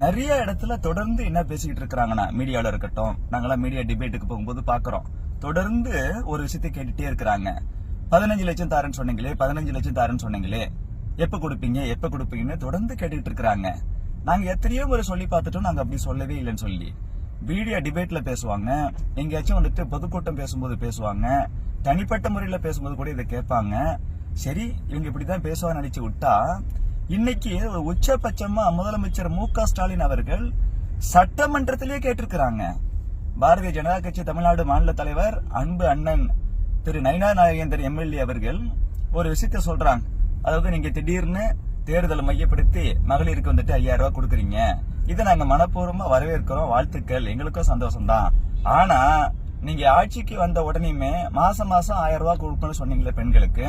நிறைய இடத்துல தொடர்ந்து என்ன பேசிக்கிட்டு இருக்கிறாங்கன்னா, மீடியால இருக்கட்டும், நாங்களாம் மீடியா டிபேட்டுக்கு போகும்போது பாக்குறோம், தொடர்ந்து ஒரு விஷயத்தை கேட்டுட்டே இருக்கிறாங்க. 15 லட்சம் தாரன்னு சொன்னீங்களே, 15 லட்சம் தாரன்னு சொன்னீங்களே, எப்ப கொடுப்பீங்க எப்ப கொடுப்பீங்கன்னு தொடர்ந்து கேட்டுட்டு இருக்கிறாங்க. நாங்க எத்தனையோ முறை சொல்லி பார்த்துட்டோம், நாங்க அப்படி சொல்லவே இல்லைன்னு சொல்லி. மீடியா டிபேட்ல பேசுவாங்க, எங்கேயாச்சும் வந்துட்டு பொதுக்கூட்டம் பேசும்போது பேசுவாங்க, தனிப்பட்ட முறையில பேசும்போது கூட இதை கேட்பாங்க. சரி, இவங்க இப்படிதான் பேசுவான்னு நினைச்சு விட்டா, இன்னைக்கு ஒரு உச்சபட்சமா முதலமைச்சர் மு.க. ஸ்டாலின் அவர்கள் சட்டமன்றத்திலேயே கேட்டிருக்கிறாங்க. பாரதிய ஜனதா கட்சி தமிழ்நாடு மாநில தலைவர் அன்பு அண்ணன் திரு நயினார் நாகேந்திரன் எம்எல்ஏ அவர்கள் ஒரு விஷயத்த சொல்றாங்க. அதாவது, நீங்க திடீர்னு தேர்தலை மையப்படுத்தி மகளிருக்கு வந்துட்டு 5000 ரூபாய் கொடுக்குறீங்க, இதை நாங்க மனப்பூர்வமா வரவேற்கிறோம், வாழ்த்துக்கள், எங்களுக்கும் சந்தோஷம் தான். ஆனா நீங்க ஆட்சிக்கு வந்த உடனேயுமே மாசம் 1000 ரூபாய் கொடுக்கணும்னு சொன்னீங்களே பெண்களுக்கு,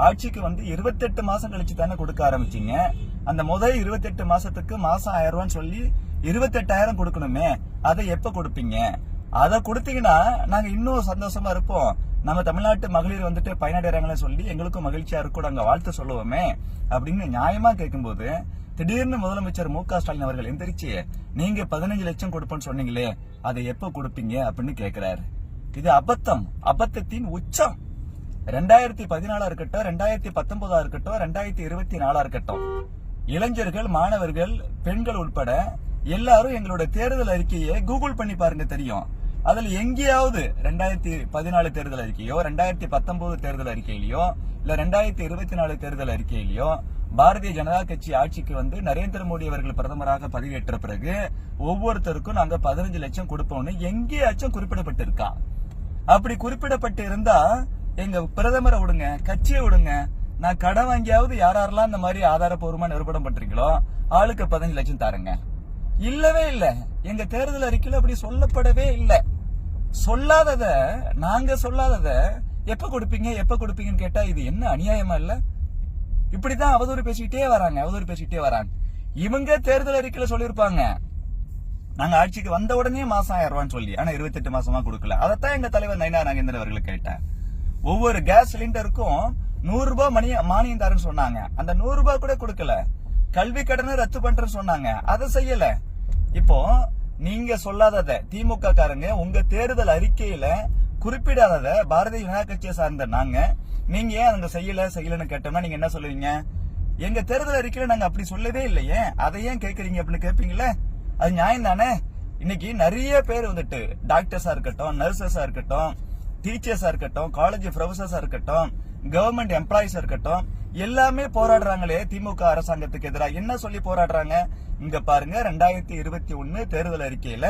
ஆட்சிக்கு வந்து 28 மாசம் கழிச்சு தானே கொடுக்க ஆரம்பிச்சீங்க. அந்த முதல் 28 மாசத்துக்கு மாசம் 1000 ரூபான்னு சொல்லி 28,000 கொடுக்கணுமே, அதை எப்ப கொடுப்பீங்க? அதை கொடுத்தீங்கன்னா நாங்க இன்னும் சந்தோஷமா இருப்போம், நம்ம தமிழ்நாட்டு மகளிர் வந்துட்டு பயனடைறாங்கன்னு சொல்லி எங்களுக்கும் மகிழ்ச்சியா இருக்கும், நாங்க வாழ்த்து சொல்லுவோமே அப்படின்னு நியாயமா கேட்கும்போது, திடீர்னு முதலமைச்சர் மு.க. ஸ்டாலின் அவர்கள் எந்திரிச்சு, நீங்க 15 லட்சம் கொடுப்பேன்னு சொன்னீங்களே, அதை எப்ப கொடுப்பீங்க அப்படின்னு கேட்கிறாரு. இது அபத்தம், அபத்தத்தின் உச்சம். 2014 இருக்கட்டும், 2019 இருக்கட்டும், 2024 இருக்கட்டும், இளைஞர்கள், மாணவர்கள், பெண்கள் உட்பட எல்லாரும் எங்களோட தேர்தல் அறிக்கையை கூகுள் பண்ணி பாருங்க, தெரியும். அதுல எங்கேயாவது 2014 தேர்தல் அறிக்கையோ, 2019 தேர்தல் அறிக்கையிலயோ, இல்ல 2024 தேர்தல் அறிக்கையிலயோ, பாரதிய ஜனதா கட்சி ஆட்சிக்கு வந்து நரேந்திர மோடி அவர்கள் பிரதமராக பதவியேற்ற பிறகு ஒவ்வொருத்தருக்கும் நாங்க 15 லட்சம் கொடுப்போம்னு எங்கேயாச்சும் குறிப்பிடப்பட்டிருக்கா? அப்படி குறிப்பிடப்பட்டு இருந்தா எங்க பிரதமரை விடுங்க, கட்சியை விடுங்க, நான் கடன் வாங்கியாவது யாரெல்லாம் இந்த மாதிரி ஆதாரப்பூர்வமா நிரூபணம் பண்றீங்களோ ஆளுக்கு 15 லட்சம் தாருங்க. இல்லவே இல்ல, எங்க தேர்தல் அறிக்கையில அப்படி சொல்லப்படவே இல்லை. சொல்லாதத, நாங்க சொல்லாதத எப்ப கொடுப்பீங்க எப்ப கொடுப்பீங்கன்னு கேட்டா இது என்ன அநியாயமா இல்ல? இப்படிதான் அவதூறு பேசிக்கிட்டே வராங்க. இவங்க தேர்தல் அறிக்கையில சொல்லிருப்பாங்க, நாங்க ஆட்சிக்கு வந்த உடனே மாசம் 1000 ரூபான்னு சொல்லி, ஆனா 28 மாசமா கொடுக்கல. அதைத்தான் எங்க தலைவர் நயினார் நாகேந்திரன் அவர்களுக்கு கேட்டேன். ஒவ்வொரு கேஸ் சிலிண்டருக்கும் 100 ரூபாய் மானியம் தரேன்னு சொன்னாங்க, அந்த 100 ரூபாய் கூட கொடுக்கல. கல்வி கடனை ரத்து பண்றேன்னு சொன்னாங்க, அதை செய்யல. இப்போ நீங்க சொல்லாதத, திமுக காரங்க உங்க தேர்தல் அறிக்கையில குறிப்பிடாதத பாரதிய ஜனதா கட்சியை சார்ந்த நாங்க, நீங்க ஏன் அங்க செய்யலன்னு கேட்டோம்னா நீங்க என்ன சொல்லுவீங்க? எங்க தேர்தல் அறிக்கையில நாங்க அப்படி சொல்லவே இல்லையே, அதை ஏன் கேட்கறீங்க அப்படின்னு கேட்பீங்களே. அது நியாயம் தானே? இன்னைக்கு நிறைய பேர் வந்துட்டு டாக்டர்ஸா இருக்கட்டும், நர்சஸா இருக்கட்டும், டீச்சர்ஸா இருக்கட்டும், காலேஜ் ப்ரொஃபசர்ஸா இருக்கட்டும், கவர்மெண்ட் எம்ப்ளாயிஸா இருக்கட்டும், எல்லாமே போராடுறாங்களே திமுக அரசாங்கத்துக்கு எதிராக. என்ன சொல்லி போராடுறாங்க? இங்க பாருங்க, 2021 தேர்தல் அறிக்கையில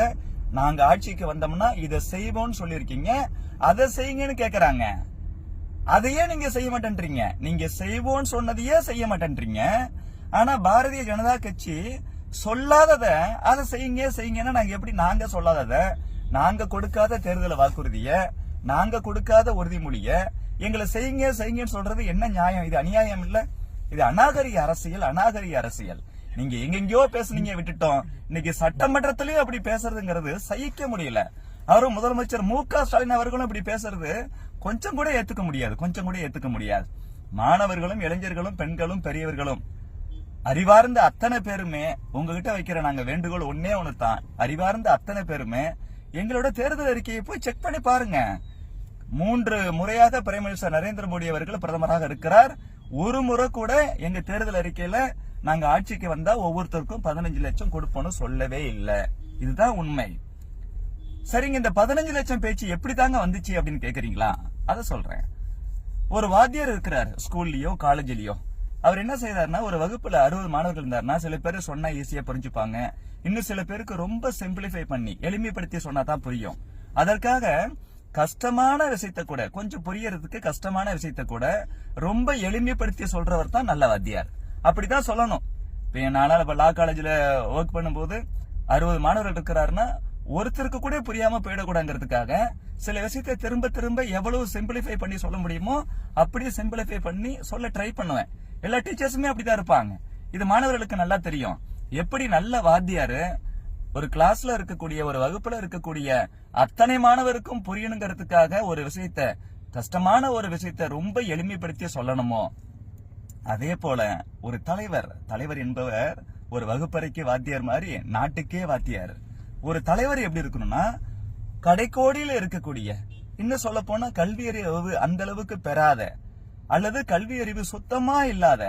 நாங்க ஆட்சிக்கு வந்தோம்னா இதை செய்வோம்னு சொல்லிருக்கீங்க, அதை செய்யுங்கன்னு கேக்குறாங்க. அதையே நீங்க செய்ய மாட்டேன்றீங்க. நீங்க செய்வோம்னு சொன்னதையே செய்ய மாட்டேன்றீங்க. ஆனா பாரதிய ஜனதா கட்சி சொல்லாதத அதை செய்யுங்கன்னா நாங்க எப்படி? நாங்க சொல்லாதத, நாங்க கொடுக்காத தேர்தல் வாக்குறுதிய, நாங்க கொடுக்காத உறுதிமொழிய எங்களை செய்யுங்கன்னு சொல்றது என்ன நியாயம்? இது அநியாயம் இல்ல? இது அநாகரிக அரசியல். நீங்க எங்கெங்கயோ பேசுனீங்க, விட்டுட்டோம். இன்னைக்கு சட்டமன்றத்திலயும் அப்படி பேசுறதுங்கிறது சகிக்க முடியல. அவரும் முதலமைச்சர் மு.க. ஸ்டாலின் அவர்களும் இப்படி பேசுறது கொஞ்சம் கூட ஏத்துக்க முடியாது. மாணவர்களும், இளைஞர்களும், பெண்களும், பெரியவர்களும், அறிவார்ந்த அத்தனை பேருமே உங்ககிட்ட வைக்கிற நாங்க வேண்டுகோள் ஒன்னே ஒண்ணுதான். அறிவார்ந்த அத்தனை பேருமே எங்களோட தேர்தல் அறிக்கையை போய் செக் பண்ணி பாருங்க. 3 முறையாக பிரைம் மினிஸ்டர் நரேந்திர மோடி அவர்கள் பிரதமராக இருக்கிறார். ஒரு முறை கூட எங்க தேர்தல் அறிக்கையில நாங்க ஆட்சிக்கு வந்தா ஒவ்வொருத்தருக்கும் 15 லட்சம் கொடுப்போம்னு சொல்லவே இல்லை. இதுதான் உண்மை. சரிங்க, இந்த 15 லட்சம் பேச்சு எப்படி தாங்க வந்துச்சு அப்படின்னு கேக்குறீங்களா? அதை சொல்றேன். ஒரு வாத்தியார் இருக்கிறார் ஸ்கூல்லயோ காலேஜ்லயோ. அவர் என்ன செய்யறாருன்னா, ஒரு வகுப்புல 60 மாணவர்கள் இருந்தாருன்னா சில பேர் சொன்னா ஈஸியா புரிஞ்சுப்பாங்க, இன்னும் சில பேருக்கு ரொம்ப சிம்பிளிஃபை பண்ணி எளிமைப்படுத்தி சொன்னாதான் புரியும். அதற்காக கஷ்டமான விஷயத்த கூட, கொஞ்சம் புரியறதுக்கு கஷ்டமான விஷயத்த கூட ரொம்ப எளிமைப்படுத்தி சொல்றவர் தான் நல்ல வாத்தியார். அப்படிதான் சொல்லணும். இப்ப நானால லா காலேஜ்ல ஒர்க் பண்ணும்போது 60 மாணவர்கள் இருக்கிறாருன்னா ஒருத்தருக்கு கூட புரியாம போயிடக்கூடாதுங்கிறதுக்காக சில விஷயத்த திரும்ப திரும்ப எவ்வளவு சிம்பிளிஃபை பண்ணி சொல்ல முடியுமோ அப்படியே சிம்பிளிஃபை பண்ணி சொல்ல ட்ரை பண்ணுவேன். எல்லா டீச்சர்ஸுமே அப்படிதான் இருப்பாங்க. இது மாணவர்களுக்கு நல்லா தெரியும். எப்படி நல்ல வாத்தியாரு ஒரு கிளாஸ்ல இருக்கக்கூடிய, ஒரு வகுப்புல இருக்கக்கூடிய அத்தனை மாணவருக்கும் புரியணுங்கிறதுக்காக ஒரு விஷயத்த, கஷ்டமான ஒரு விஷயத்த ரொம்ப எளிமைப்படுத்தி சொல்லணுமோ, அதே போல ஒரு தலைவர் என்பவர் ஒரு வகுப்பறைக்கு வாத்தியார் மாதிரி நாட்டுக்கே வாத்தியார். ஒரு தலைவர் எப்படி இருக்கணும்னா கடைக்கோடியில இருக்கக்கூடிய, இன்னும் சொல்ல போனா கல்வி அறிவு அந்த அளவுக்கு பெறாத அல்லது கல்வி அறிவு சுத்தமா இல்லாத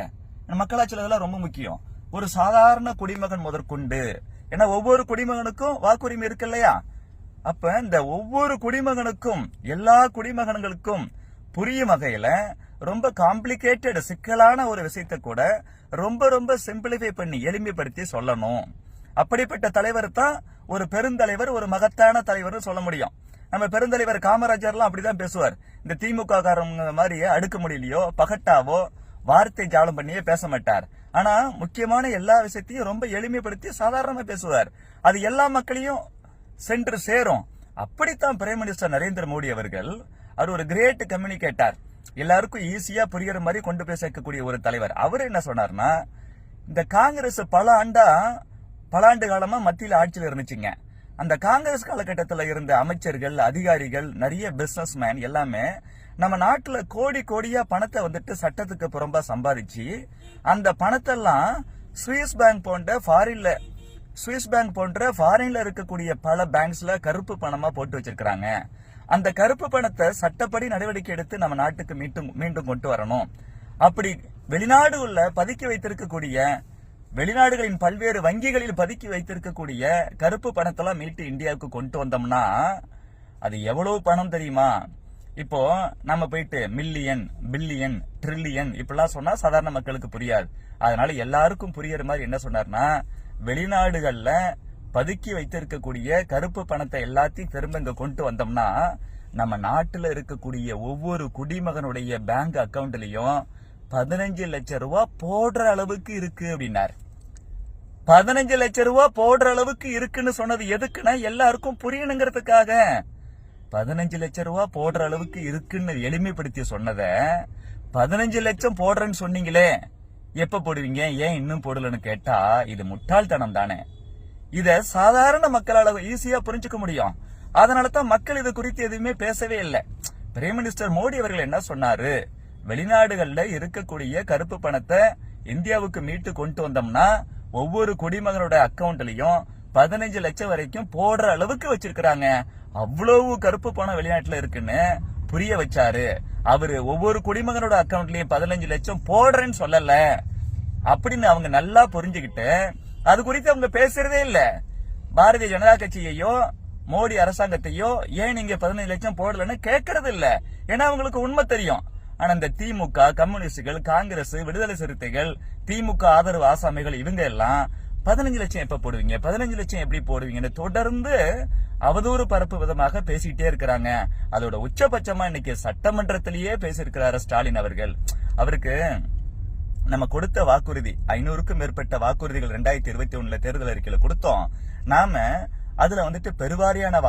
மக்களாட்சியில இதெல்லாம் ரொம்ப முக்கியம். ஒரு சாதாரண குடிமகன் முதற்கொண்டு, ஏன்னா ஒவ்வொரு குடிமகனுக்கும் வாக்குரிமை இருக்கு இல்லையா? அப்ப இந்த ஒவ்வொரு குடிமகனுக்கும் எல்லா குடிமகன்களுக்கும் புரியும் வகையில ரொம்ப காம்ப்ளிகேட்டட் சிக்கலான ஒரு விஷயத்தை கூட ரொம்ப ரொம்ப சிம்பிளிஃபை பண்ணி எளிமைப்படுத்தி சொல்லணும். அப்படிப்பட்ட தலைவர் தான் ஒரு பெருந்தலைவர், ஒரு மகத்தான தலைவர் சொல்ல முடியும். நம்ம பெருந்தலைவர் காமராஜர்லாம் அப்படிதான் பேசுவார். இந்த திமுக காரங்க மாதிரி அடுக்க முடியலையோ பகட்டாவோ வார்த்தை ஜாலம் பண்ணியே பேச மாட்டார். ஆனா முக்கியமான எல்லா விஷயத்தையும் ரொம்ப எளிமைப்படுத்தி சாதாரணமா பேசுவார். அது எல்லா மக்களையும் சென்று சேரும். அப்படித்தான் பிரைம் மினிஸ்டர் நரேந்திர மோடி அவர்கள், அவர் ஒரு கிரேட் கம்யூனிகேட்டர், எல்லாருக்கும் ஈஸியா புரியுற மாதிரி கொண்டு போய் சேர்க்கக்கூடிய ஒரு தலைவர். அவர் என்ன சொன்னார்னா, இந்த காங்கிரஸ் பல ஆண்டு காலமா மத்தியில ஆட்சியில் இருந்துச்சுங்க. அந்த காங்கிரஸ் காலகட்டத்தில் இருந்த அமைச்சர்கள், அதிகாரிகள், நிறைய பிசினஸ் மேன் எல்லாமே நம்ம நாட்டுல கோடி கோடியா பணத்தை வந்துட்டு சட்டத்துக்கு புறம்பா சம்பாதிச்சு அந்த பணத்தை எல்லாம் சுவிஸ் பேங்க் போன்ற ஃபாரின்ல இருக்கக்கூடிய பல பேங்க்ஸ்ல கருப்பு பணமா போட்டு வச்சிருக்காங்க. அந்த கருப்பு பணத்தை சட்டப்படி நடவடிக்கை எடுத்து நம்ம நாட்டுக்கு மீண்டும் கொண்டு வரணும். அப்படி வெளிநாடுகள்ல பதுக்கி வைத்திருக்கக்கூடிய, வெளிநாடுகளின் பல்வேறு வங்கிகளில் பதுக்கி வைத்திருக்கக்கூடிய கருப்பு பணத்தெல்லாம் மீட்டு இந்தியாவுக்கு கொண்டு வந்தோம்னா அது எவ்வளவு பணம் தெரியுமா? இப்போ நம்ம போயிட்டு மில்லியன், பில்லியன், ட்ரில்லியன் இப்படிலாம் சொன்னா சாதாரண மக்களுக்கு புரியாது. அதனால எல்லாருக்கும் புரியற மாதிரி என்ன சொன்னார்னா, வெளிநாடுகள்ல பதுக்கி வைத்திருக்கக்கூடிய கருப்பு பணத்தை எல்லாத்தையும் திரும்ப இங்க கொண்டு வந்தோம்னா நம்ம நாட்டுல இருக்கக்கூடிய ஒவ்வொரு குடிமகனுடைய பேங்க் அக்கவுண்ட்லயும் 15 லட்சம் ரூபாய் போடுற அளவுக்கு இருக்கு அப்படின்னார். 15 லட்சம் ரூபாய் போடுற அளவுக்கு இருக்குன்னு சொன்னது எதுக்குன்னா எல்லாருக்கும் புரியணுங்கிறதுக்காக. 15 லட்சம் ரூபாய் போடுற அளவுக்கு இருக்குன்னு எளிமைப்படுத்தி சொன்னத 15 லட்சம் போடுறேன்னு சொன்னீங்களே, எப்ப போடுவீங்க, ஏன் இன்னும் போடலன்னு கேட்டா இது முட்டாள்தனம் தானே. இத சாதாரண மக்களால ஈஸியா புரிஞ்சுக்க முடியும். அதனாலதான் மக்கள் இது குறித்து எதுவுமே பேசவே இல்லை. பிரைம் மினிஸ்டர் மோடி அவர்கள் என்ன சொன்னாரு, வெளிநாடுகள்ல இருக்கக்கூடிய கருப்பு பணத்தை இந்தியாவுக்கு மீட்டு கொண்டு வந்தோம்னா ஒவ்வொரு குடிமகனோட அக்கவுண்ட்லயும் 15 லட்சம் வரைக்கும் போடுற அளவுக்கு வச்சிருக்காங்க. அவ்வளவு கருப்பு பணம் வெளிநாட்டுல இருக்குன்னு புரிய வச்சாரு. அவரு ஒவ்வொரு குடிமகனோட அக்கவுண்ட்லயும் 15 லட்சம் போடுறேன்னு சொல்லல அப்படின்னு அவங்க நல்லா புரிஞ்சுக்கிட்டு அது குறித்து அவங்க பேசுறதே இல்ல. பாரதிய ஜனதா கட்சியையோ மோடி அரசாங்கத்தையோ ஏன் நீங்க 15 லட்சம் போடலன்னு கேட்கறது இல்ல. ஏன்னா அவங்களுக்கு உண்மை தெரியும். ஆனா இந்த திமுக, கம்யூனிஸ்டுகள், காங்கிரஸ், விடுதலை சிறுத்தைகள், திமுக ஆதரவு ஆசாமிகள் இவங்க எல்லாம் 15 லட்சம் எப்ப போடுவீங்க, 15 லட்சம் எப்படி போடுவீங்கன்னு தொடர்ந்து அவதூறு பரப்பு விதமாக பேசிட்டே இருக்கிறாங்க. அதோட உச்சபட்சமா இன்னைக்கு சட்டமன்றத்திலேயே பேசியிருக்கிறாரு ஸ்டாலின் அவர்கள். அவருக்கு நம்ம கொடுத்த வாக்குறுதி 500க்கும் மேற்பட்ட வாக்குறுதிகள் 2021 தேர்தல் அறிக்கையில கொடுத்தோம். நாம அதுல வந்துட்டு பெருவாரியான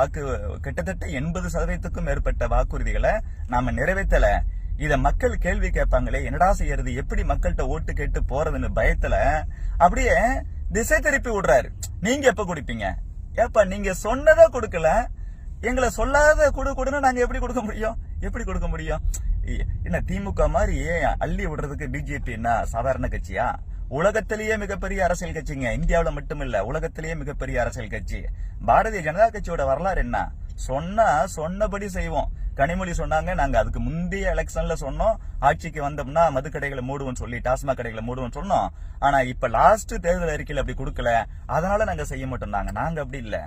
கிட்டத்தட்ட 80% மேற்பட்ட வாக்குறுதிகளை நாம நிறைவேற்றல. இத மக்கள் கேள்வி கேட்பாங்களே, என்னடா செய்யறது, எப்படி மக்கள்கிட்ட ஓட்டு கேட்டு போறதுன்னு பயத்துல அப்படியே திசை திருப்பி விடுறாரு. நீங்க எப்ப கொடுப்பீங்க, ஏப்பா நீங்க சொன்னதா கொடுக்கல, எங்களை சொல்லாத கொடுன்னு நாங்க எப்படி கொடுக்க முடியும்? என்ன திமுக மாதிரி அள்ளி விடுறதுக்கு பிஜேபி என்ன சாதாரண கட்சியா? உலகத்திலேயே மிகப்பெரிய அரசியல் கட்சிங்க. இந்தியாவில மட்டும் இல்ல, உலகத்திலேயே மிகப்பெரிய அரசியல் கட்சி. பாரதிய ஜனதா கட்சியோட வரலாறு என்ன? சொன்னபடி செய்வோம். கனிமொழி சொன்னாங்க, நாங்க அதுக்கு முந்தைய எலெக்ஷன்ல சொன்னோம் ஆட்சிக்கு வந்தோம்னா மதுக்கடைகளை மூடுவோம் சொல்லி, டாஸ்மாக் கடைகளை மூடுவோம் சொன்னோம். ஆனா இப்ப லாஸ்ட் தேர்தல் அறிக்கையில் அப்படி கொடுக்கல, அதனால நாங்க செய்ய மாட்டோம். நாங்க அப்படி இல்ல.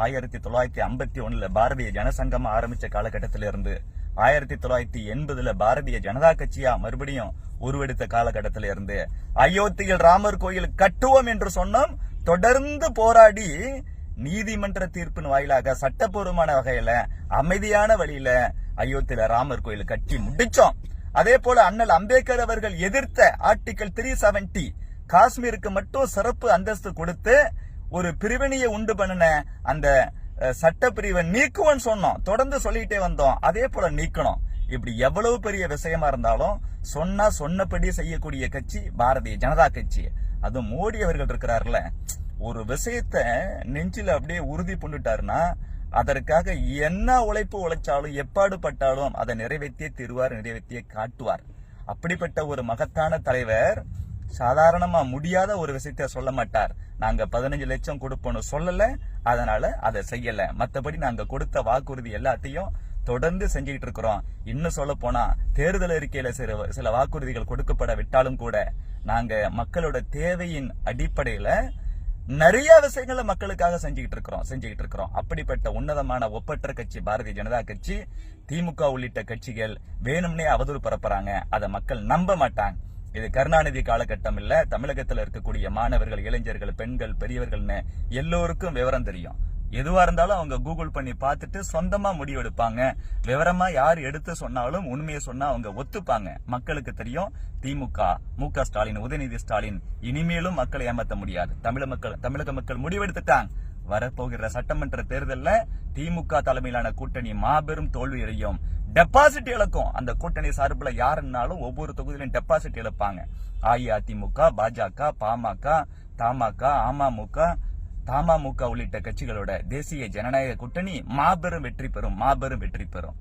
1951 பாரதிய ஜனசங்கம் ஆரம்பிச்ச காலகட்டத்தில இருந்து 1980 பாரதிய ஜனதா கட்சியா மறுபடியும் உருவெடுத்த காலகட்டத்தில இருந்து அயோத்தியில் ராமர் கோயில் கட்டுவோம் என்று சொன்னோம். தொடர்ந்து போராடி நீதிமன்ற தீர்ப்பின் வாயிலாக சட்டப்பூர்வமான வகையில அமைதியான வழியில அயோத்தியில ராமர் கோயில் கட்டி முடிச்சோம். அதே போல அண்ணல் அம்பேத்கர் அவர்கள் எதிர்த்த ஆர்டிகல் 370 காஷ்மீருக்கு மட்டும் சிறப்பு அந்தஸ்து கொடுத்து ஒரு பிரிவினையை உண்டு பண்ணின அந்த சட்ட பிரிவை நீக்குவோம் சொன்னோம். தொடர்ந்து சொல்லிட்டே வந்தோம். அதே போல நீக்கணும். இப்படி எவ்வளவு பெரிய விஷயமா இருந்தாலும் சொன்னபடி செய்யக்கூடிய கட்சி பாரதிய ஜனதா கட்சி. அதுவும் மோடி அவர்கள் இருக்கிறார்ல, ஒரு விஷயத்த நெஞ்சில அப்படியே உறுதி பண்ணிட்டாருன்னா அதற்காக என்ன உழைப்பு உழைச்சாலும் எப்பாடு பட்டாலும் அதை நிறைவேற்றியே தருவார், நிறைவேற்றியே காட்டுவார். அப்படிப்பட்ட ஒரு மகத்தான தலைவர் சாதாரணமா முடியாத ஒரு விஷயத்த சொல்ல மாட்டார். நாங்க 15 லட்சம் கொடுப்போம்னு சொல்லல, அதனால அதை செய்யல. மத்தபடி நாங்க கொடுத்த வாக்குறுதி எல்லாத்தையும் தொடர்ந்து செஞ்சுக்கிட்டு இருக்கிறோம். இன்னும் சொல்ல போனா தேர்தல் அறிக்கையில சில வாக்குறுதிகள் கொடுக்கப்பட விட்டாலும் கூட நாங்க மக்களோட தேவையின் அடிப்படையில நிறைய விஷயங்களை மக்களுக்காக செஞ்சுக்கிட்டு இருக்கிறோம். அப்படிப்பட்ட உன்னதமான ஒப்பற்ற கட்சி பாரதிய ஜனதா கட்சி, திமுக உள்ளிட்ட கட்சிகள் வேணும்னே அவதூறு பரப்புறாங்க. அதை மக்கள் நம்ப மாட்டாங்க. இது கருணாநிதி காலகட்டம் இல்ல. தமிழகத்துல இருக்கக்கூடிய மாணவர்கள், இளைஞர்கள், பெண்கள், பெரியவர்கள்னு எல்லோருக்கும் விவரம் தெரியும். எதுவா இருந்தாலும் அவங்க கூகுள் பண்ணி பார்த்துட்டு சொந்தமா முடிவெடுப்பாங்க. விவரமா யார் எடுத்து சொன்னாலும் உண்மையை சொன்னா அவங்க ஒத்துப்பாங்க. மக்களுக்கு தெரியும் திமுக, மு.க. ஸ்டாலின், உதயநிதி ஸ்டாலின் இனிமேலும் மக்களை ஏமாற்ற முடியாது. தமிழக மக்கள் முடிவெடுத்துட்டாங்க. வரப்போகிற சட்டமன்ற தேர்தலில் திமுக தலைமையிலான கூட்டணி மாபெரும் தோல்வியடையும், டெபாசிட் இழக்கும். அந்த கூட்டணி சார்பில் யாருன்னாலும் ஒவ்வொரு தொகுதியிலும் டெபாசிட் இழப்பாங்க. அஇஅதிமுக, பாஜக, பாமக, தமாக, அமமுக உள்ளிட்ட கட்சிகளோட தேசிய ஜனநாயக கூட்டணி மாபெரும் வெற்றி பெறும்.